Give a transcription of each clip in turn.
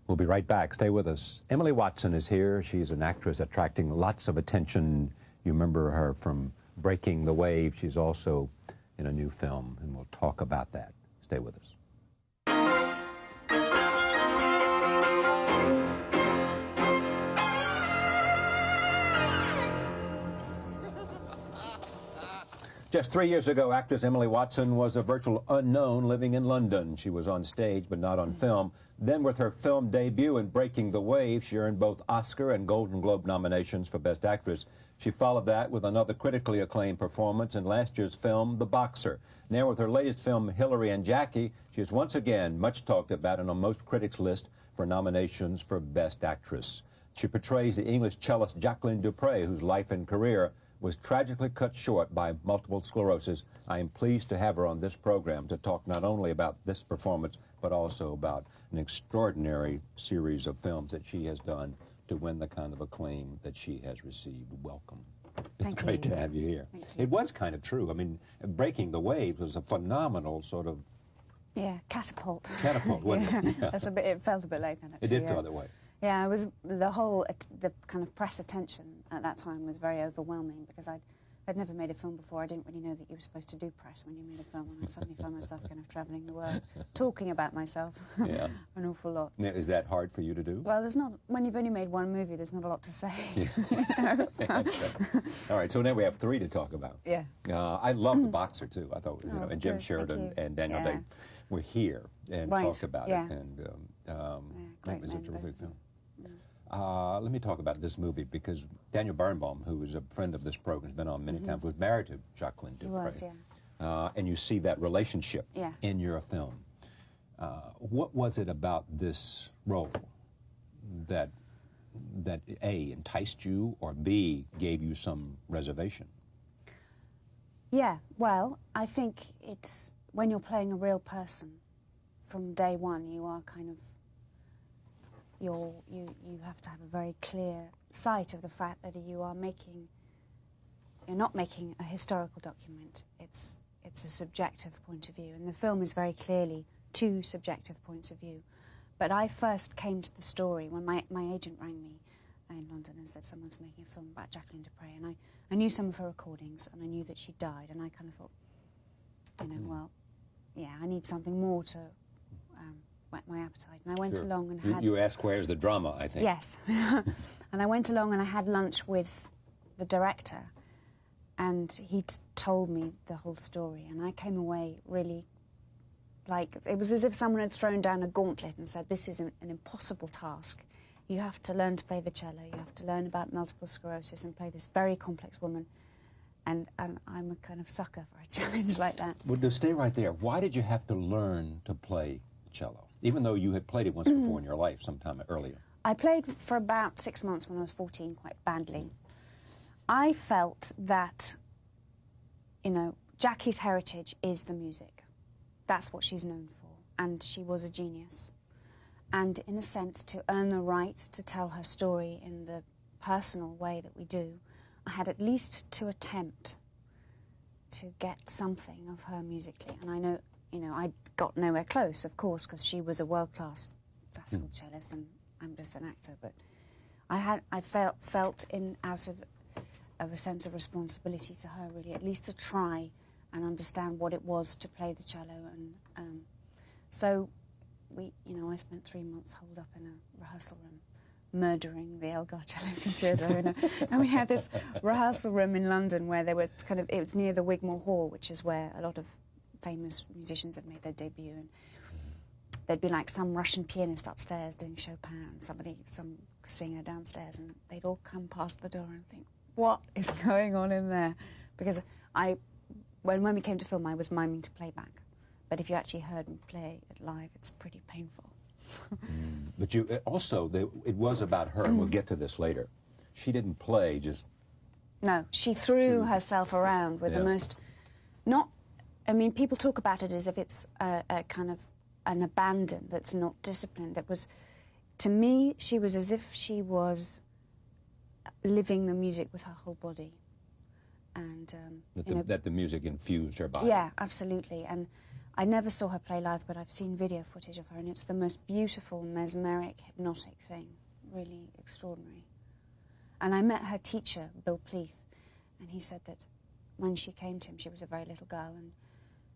We'll be right back. Stay with us. Emily Watson is here. She's an actress attracting lots of attention. You remember her from Breaking the Wave. She's also in a new film, and we'll talk about that. Stay with us. Just 3 years ago, actress Emily Watson was a virtual unknown living in London. She was on stage, but not on film. Then with her film debut in Breaking the Wave, she earned both Oscar and Golden Globe nominations for Best Actress. She followed that with another critically acclaimed performance in last year's film, The Boxer. Now with her latest film, Hillary and Jackie, she is once again much talked about and on most critics' list for nominations for Best Actress. She portrays the English cellist Jacqueline du Pré, whose life and career was tragically cut short by multiple sclerosis. I am pleased to have her on this program to talk not only about this performance, but also about an extraordinary series of films that she has done to win the kind of acclaim that she has received. Welcome. Thank It's great you. to have you here. Thank you. It was kind of true. I mean, Breaking the Wave was a phenomenal sort of... Yeah, catapult. Catapult, wasn't it? Yeah. That's a bit, it felt a bit like that, actually. It did yeah. feel that way. Yeah, it was the kind of press attention at that time was very overwhelming because I'd never made a film before. I didn't really know that you were supposed to do press when you made a film, and I suddenly found myself kind of travelling the world, talking about myself Yeah. an awful lot. Now, is that hard for you to do? Well, when you've only made one movie, there's not a lot to say. Yeah. All right, so now we have three to talk about. Yeah. I love The Boxer, too. I thought, Oh, and Jim good, Sheridan thank you. and Daniel Yeah. Day were here and Right, talked about yeah. it. And that great was a men, terrific both of film. them. Let me talk about this movie because Daniel Barenbaum, who is a friend of this program, has been on many times, was married to Jacqueline du He Pré. was, yeah. And you see that relationship Yeah. in your film. What was it about this role that A, enticed you, or B, gave you some reservation? Yeah, well, I think it's when you're playing a real person from day one, you are kind of you have to have a very clear sight of the fact that you're not making a historical document. It's a subjective point of view, and the film is very clearly two subjective points of view. But I first came to the story when my agent rang me in London and said someone's making a film about Jacqueline du Pré, and I knew some of her recordings, and I knew that she died, and I kind of thought, well, yeah, I need something more to whet my appetite. And I went along and had... You asked where's the drama, I think. Yes. And I went along and I had lunch with the director, and he told me the whole story, and I came away really, like, it was as if someone had thrown down a gauntlet and said, this is an impossible task. You have to learn to play the cello, you have to learn about multiple sclerosis and play this very complex woman. And I'm a kind of sucker for a challenge like that. Well, to stay right there, why did you have to learn to play the cello? Even though you had played it once before in your life, sometime earlier. I played for about 6 months when I was 14, quite badly. I felt that, Jackie's heritage is the music. That's what she's known for, and she was a genius. And in a sense, to earn the right to tell her story in the personal way that we do, I had at least to attempt to get something of her musically. And I know, I got nowhere close, of course, because she was a world-class classical cellist and I'm just an actor. But I felt out of a sense of responsibility to her, really, at least to try and understand what it was to play the cello. And so I spent 3 months holed up in a rehearsal room, murdering the Elgar Cello Concerto. And we had this rehearsal room in London where they were it was near the Wigmore Hall, which is where a lot of famous musicians have made their debut. And there'd be like some Russian pianist upstairs doing Chopin and some singer downstairs, and they'd all come past the door and think, what is going on in there? Because when we came to film, I was miming to playback. But if you actually heard me play it live, it's pretty painful. But you also, it was about her, and we'll get to this later. She didn't play just... No, she threw herself around with the most... people talk about it as if it's a kind of an abandon that's not disciplined. It was, to me, she was as if she was living the music with her whole body. And, that the music infused her body. Yeah, absolutely. And I never saw her play live, but I've seen video footage of her, and it's the most beautiful, mesmeric, hypnotic thing. Really extraordinary. And I met her teacher, Bill Pleath, and he said that when she came to him, she was a very little girl, and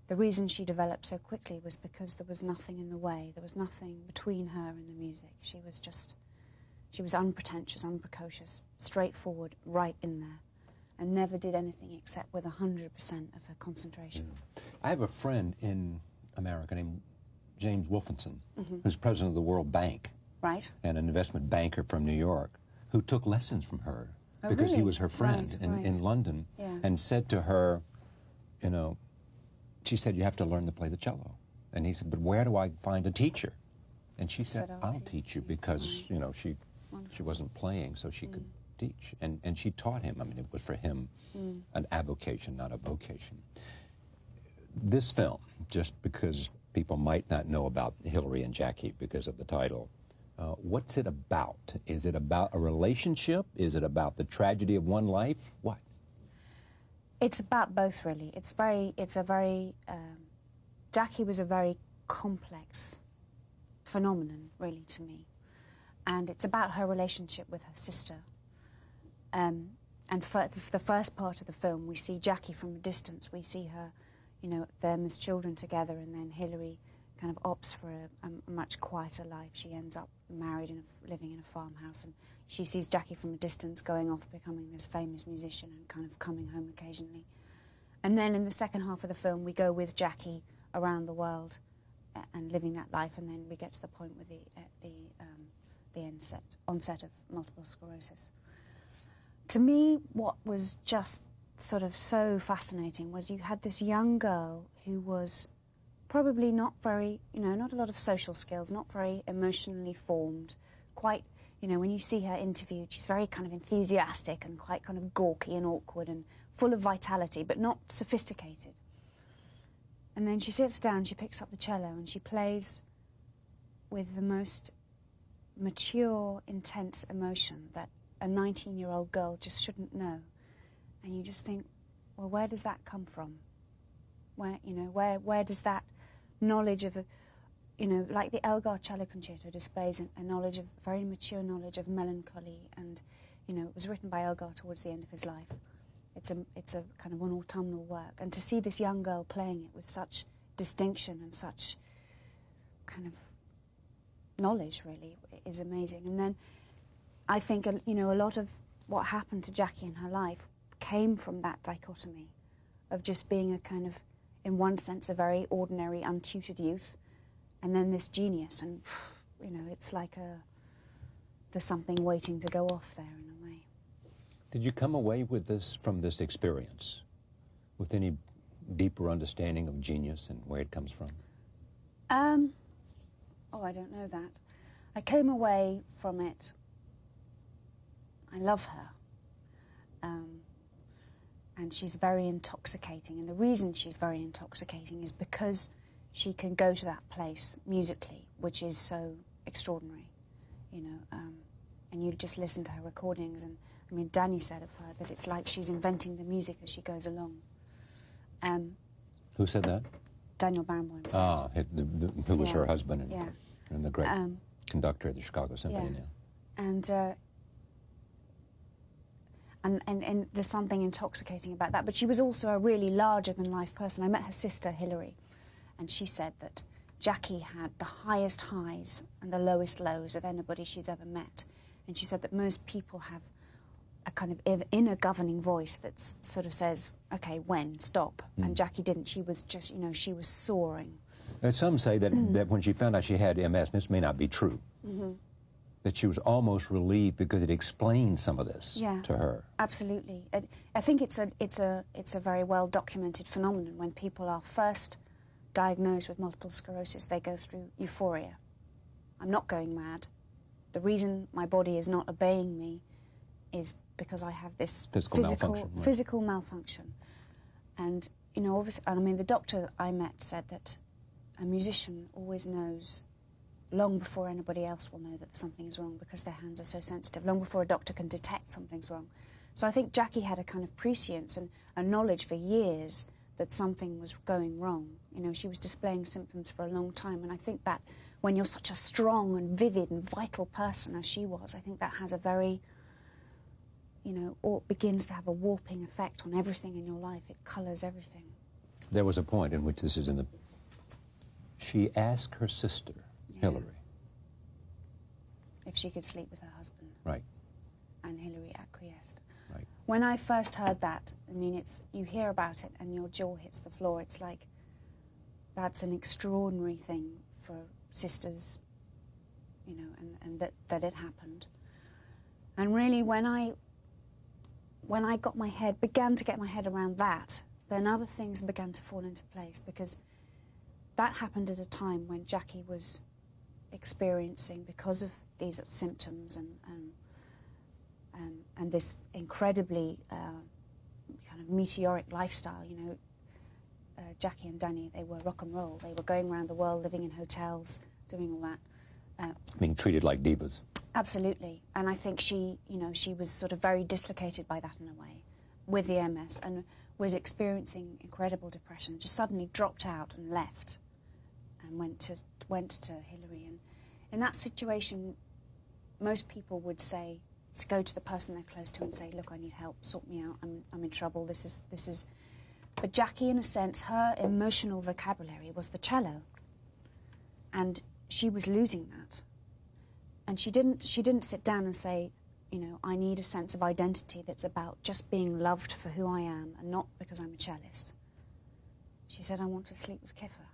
the reason she developed so quickly was because there was nothing in the way. There was nothing between her and the music. She was unpretentious, unprecocious, straightforward, right in there, and never did anything except with 100% of her concentration. Yeah. I have a friend in America named James Wolfenson, who's president of the World Bank. Right. And an investment banker from New York, who took lessons from her because he was her friend in London, and said to her, you know, she said, you have to learn to play the cello. And he said, but where do I find a teacher? And she said, I'll teach you, because, you know, she wasn't playing, so she could teach. And she taught him. I mean, it was for him an avocation, not a vocation. This film, just because people might not know about Hilary and Jackie because of the title, what's it about? Is it about a relationship? Is it about the tragedy of one life? What? It's about both, really. Jackie was a very complex phenomenon, really, to me. And it's about her relationship with her sister. And for the first part of the film, we see Jackie from a distance. We see her, you know, them as children together, and then Hilary kind of opts for a much quieter life. She ends up married and living in a farmhouse, and she sees Jackie from a distance going off becoming this famous musician and kind of coming home occasionally. And then in the second half of the film, we go with Jackie around the world and living that life, and then we get to the point with the onset of multiple sclerosis. To me, what was just sort of so fascinating was you had this young girl who was probably not very, you know, not a lot of social skills, not very emotionally formed, quite, you know, when you see her interviewed, she's very kind of enthusiastic and quite kind of gawky and awkward and full of vitality, but not sophisticated. And then she sits down, she picks up the cello, and she plays with the most mature, intense emotion that a 19-year-old girl just shouldn't know. And you just think, well, where does that come from? Where, you know, where does that knowledge of, you know, like the Elgar Cello Concerto displays a knowledge of, very mature knowledge of melancholy, and, you know, it was written by Elgar towards the end of his life. It's a kind of an autumnal work, and to see this young girl playing it with such distinction and such kind of knowledge, really, is amazing. And then I think, you know, a lot of what happened to Jackie in her life came from that dichotomy of just being a kind of, in one sense, a very ordinary, untutored youth, and then this genius, and, you know, it's like there's something waiting to go off there in a way. Did you come away with this, from this experience, with any deeper understanding of genius and where it comes from? Oh, I don't know that. I came away from it, I love her. And she's very intoxicating, and the reason she's very intoxicating is because she can go to that place musically, which is so extraordinary, you know, and you just listen to her recordings, and I mean, Danny said of her that it's like she's inventing the music as she goes along. Who said that? Daniel Barenboim said. Ah, who was her husband and the great conductor of the Chicago Symphony now. And there's something intoxicating about that. But she was also a really larger-than-life person. I met her sister, Hilary, and she said that Jackie had the highest highs and the lowest lows of anybody she's ever met. And she said that most people have a kind of inner governing voice that sort of says, okay, when, stop. And Jackie didn't. She was just, you know, she was soaring. And some say that, that when she found out she had MS, and this may not be true, that she was almost relieved because it explained some of this to her. Absolutely. I think it's a very well documented phenomenon. When people are first diagnosed with multiple sclerosis, they go through euphoria. I'm not going mad. The reason my body is not obeying me is because I have this physical malfunction. And, you know, obviously, I mean, the doctor I met said that a musician always knows long before anybody else will know that something is wrong, because their hands are so sensitive, long before a doctor can detect something's wrong. So I think Jackie had a kind of prescience and a knowledge for years that something was going wrong. You know, she was displaying symptoms for a long time, and I think that when you're such a strong and vivid and vital person as she was, I think that has a very, you know, or begins to have a warping effect on everything in your life. It colours everything. There was a point in which this is in the... She asked her sister, Hillary. If she could sleep with her husband. Right. And Hillary acquiesced. Right. When I first heard that, I mean, you hear about it and your jaw hits the floor. It's like, that's an extraordinary thing for sisters, you know, and that it happened. And really, when I began to get my head around that, then other things began to fall into place, because that happened at a time when Jackie was experiencing, because of these symptoms and this incredibly kind of meteoric lifestyle, you know. Jackie and Danny, they were rock and roll. They were going around the world, living in hotels, doing all that. Being treated like divas. Absolutely. And I think she, you know, she was sort of very dislocated by that in a way, with the MS, and was experiencing incredible depression, just suddenly dropped out and left and went to Hillary. And in that situation, most people would say, go to the person they're close to and say, look, I need help, sort me out, I'm in trouble, this is... But Jackie, in a sense, her emotional vocabulary was the cello. And she was losing that. And she didn't sit down and say, you know, I need a sense of identity that's about just being loved for who I am and not because I'm a cellist. She said, I want to sleep with Kiffer.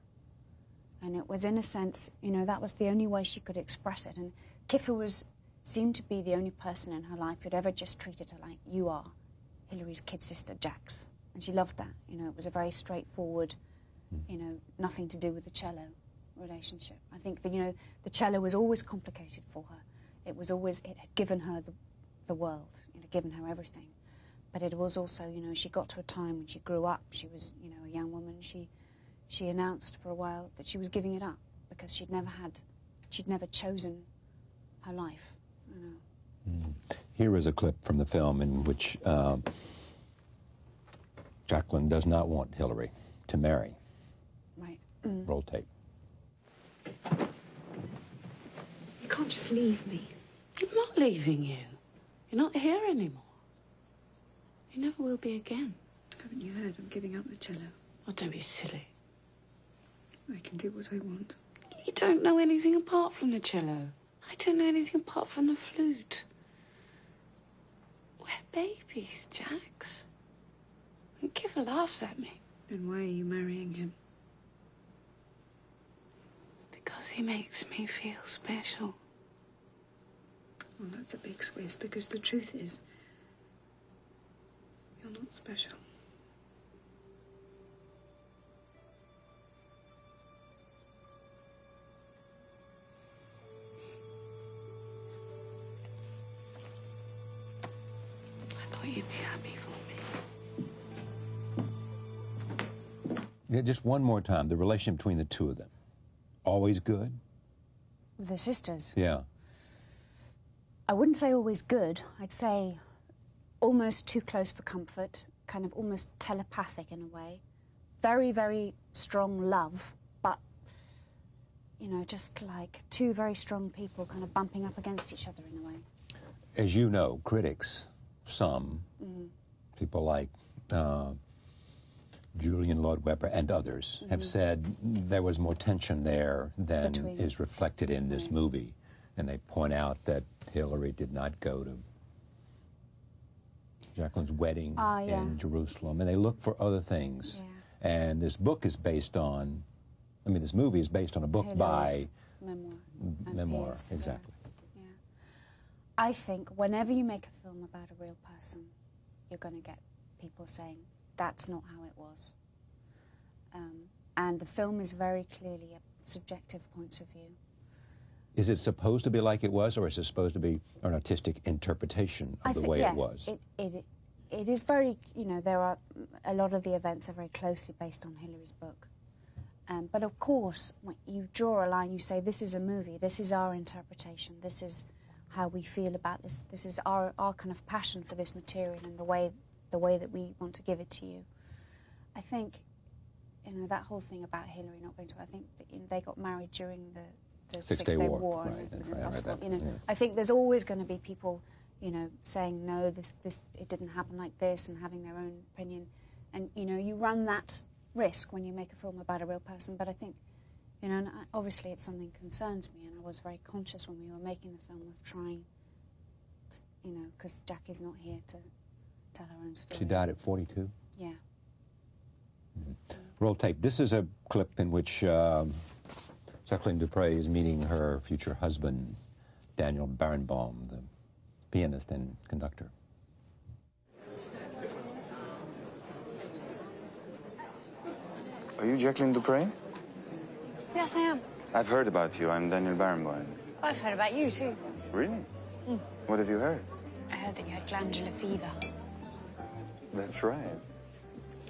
And it was, in a sense, you know, that was the only way she could express it. And Kiffer seemed to be the only person in her life who'd ever just treated her like, you are Hillary's kid sister, Jax. And she loved that. You know, it was a very straightforward, you know, nothing to do with the cello relationship. I think that, you know, the cello was always complicated for her. It had given her the world, you know, given her everything. But it was also, you know, she got to a time when she grew up, she was, you know, a young woman, she announced for a while that she was giving it up because she'd never chosen her life, you know. Here is a clip from the film in which Jacqueline does not want Hillary to marry. Right. Roll tape. You can't just leave me. I'm not leaving you. You're not here anymore. You never will be again. Haven't you heard? I'm giving up the cello. Oh, don't be silly. I can do what I want. You don't know anything apart from the cello. I don't know anything apart from the flute. We're babies, Jax. And Kiffer laughs at me. Then why are you marrying him? Because he makes me feel special. Well, that's a big twist, because the truth is, you're not special. I thought you'd be happy for me. Yeah, just one more time, the relationship between the two of them. Always good? The sisters. Yeah. I wouldn't say always good. I'd say almost too close for comfort, kind of almost telepathic in a way. Very, very strong love, but, you know, just like two very strong people kind of bumping up against each other in a way. As you know, critics, some, people like Julian Lloyd Webber and others, have said there was more tension there than is reflected in this movie. And they point out that Hillary did not go to Jacqueline's wedding in Jerusalem, and they look for other things. Yeah. And this book is based on, I mean, this movie is based on a book by... Memoir. Exactly. Yeah. I think whenever you make a film about a real person, you're going to get people saying, that's not how it was. And the film is very clearly a subjective point of view. Is it supposed to be like it was, or is it supposed to be an artistic interpretation of the way it was? It is very, you know, a lot of the events are very closely based on Hillary's book. But of course, when you draw a line, you say, this is a movie, this is our interpretation, this is how we feel about this, this is our kind of passion for this material and the way that we want to give it to you. I think you know, that whole thing about Hillary not going to, I think that, you know, they got married during the Six-Day War. and Right, it was that's right, I read impossible. that, You know, yeah. I think there's always going to be people, you know, saying no, this it didn't happen like this, and having their own opinion, and you know, you run that risk when you make a film about a real person. But I think, you know, and obviously it's something that concerns me, and I was very conscious when we were making the film of trying, to, you know, because Jackie's not here to tell her own story. She died at 42. Yeah. Roll tape. This is a clip in which Jacqueline du Pré is meeting her future husband, Daniel Barenboim, the pianist and conductor. Are you Jacqueline du Pré? Yes, I am. I've heard about you. I'm Daniel Barenboim. I've heard about you, too. Really? What have you heard? I heard that you had glandular fever. That's right.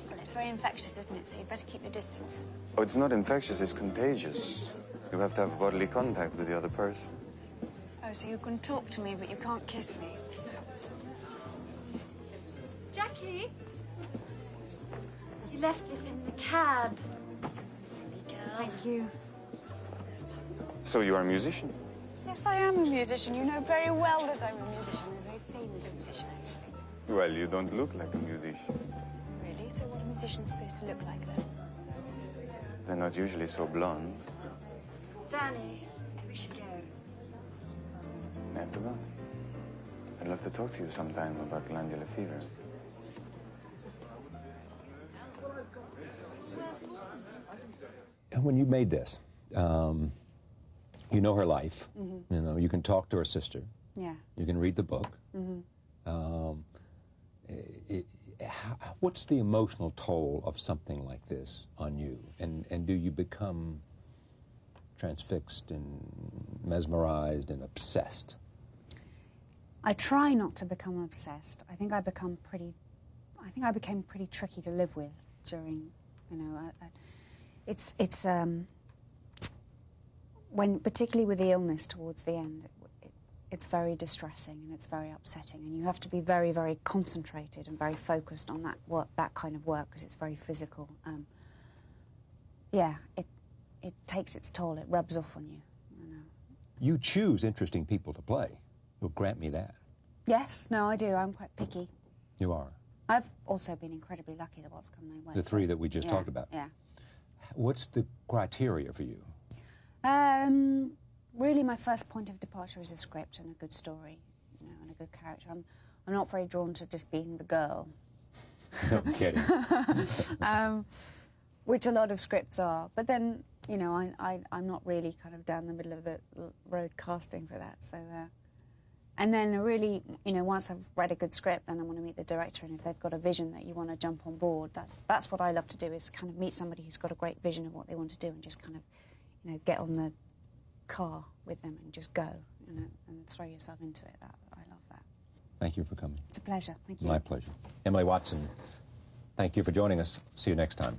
Well, it's very infectious, isn't it? So you'd better keep your distance. Oh, it's not infectious, it's contagious. You have to have bodily contact with the other person. Oh, so you can talk to me, but you can't kiss me. Jackie? You left this in the cab. Silly girl. Thank you. So you are a musician? Yes, I am a musician. You know very well that I'm a musician. I'm a very famous musician, actually. Well, you don't look like a musician. Really? So what are musicians supposed to look like, then? They're not usually so blonde. Danny, we should go. I have to go. I'd love to talk to you sometime about glandular fever. And when you made this, you know her life. You know, you can talk to her sister. Yeah. You can read the book. What's the emotional toll of something like this on you? And do you become transfixed and mesmerized and obsessed? I try not to become obsessed. I think I became pretty tricky to live with during, you know, when, particularly with the illness towards the end, it's very distressing and it's very upsetting, and you have to be very, very concentrated and very focused on that kind of work, because it's very physical. Yeah, it takes its toll. It rubs off on you. You know. You choose interesting people to play. You'll grant me that. Yes, no, I do. I'm quite picky. You are. I've also been incredibly lucky that what's come my way. The three that we just talked about. Yeah. What's the criteria for you? Really, my first point of departure is a script and a good story, you know, and a good character. I'm not very drawn to just being the girl. No kidding. Which a lot of scripts are. But then, you know, I'm not really kind of down the middle of the road casting for that. So, and then really, you know, once I've read a good script, then I want to meet the director, and if they've got a vision that you want to jump on board, that's what I love to do, is kind of meet somebody who's got a great vision of what they want to do, and just kind of, you know, get on the car with them and just go, you know, and throw yourself into it. I love that. Thank you for coming. It's a pleasure. Thank you. My pleasure. Emily Watson, thank you for joining us. See you next time.